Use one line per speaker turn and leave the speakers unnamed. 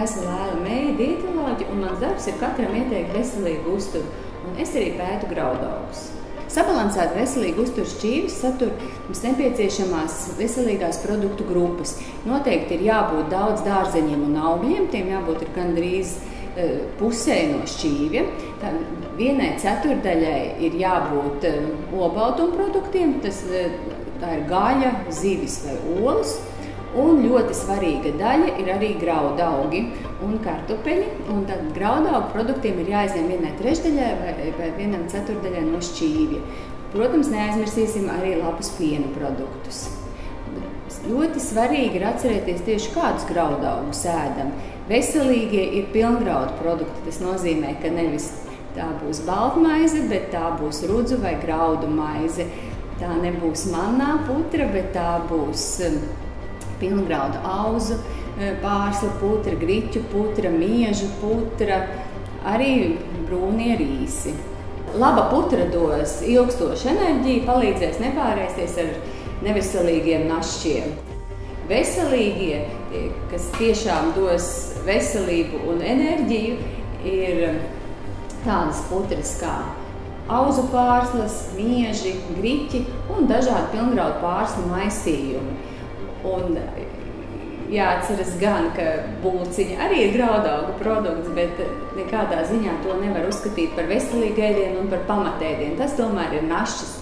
esmu Lēla Meija, dietoloģe, un mans darbs ir katram ieteikt veselīgu uzturu, un es arī pētu graudaugus. Sabalansēta veselīga uztura šķīvis satur mums nepieciešamās veselīgās produktu grupas. Noteikti ir jābūt daudz dārzeņiem un augļiem, tiem jābūt ir gandrīz pusē no šķīvja. Vienai ceturdaļai ir jābūt olbaltumproduktiem, tā ir gaļa, zivis vai olas. Un ļoti svarīga daļa ir arī graudaugi un kartupeļi. Un tad graudaugu produktiem ir jāizņem vienai trešdaļai vai vienam ceturdaļai no šķīvja. Protams, neaizmirsīsim arī labus piena produktus. Ļoti svarīgi ir atcerēties tieši kādus graudaugus ēdam. Veselīgie ir pilngraudu produkti. Tas nozīmē, ka nevis tā būs baltmaize, bet tā būs rudzu vai graudu maize. Tā nebūs mannā putra, bet tā būs pilngraudu auzu pārsla putra, griķu putra, miežu putra, arī brūnie rīsi. Laba putra dos ilgstošu enerģiju, palīdzēs nepārēsties ar neveselīgiem našķiem. Veselīgie, kas tiešām dos veselību un enerģiju, ir tādas putras kā auzu pārslas, mieži, griķi un dažādi pilngraudu pārslu maisījumi. Un jāatceras gan, ka bulciņa arī ir graudaugu produkts, bet nekādā ziņā to nevar uzskatīt par veselīgu ēdienu un par pamatēdienu. Tas tomēr ir našķis.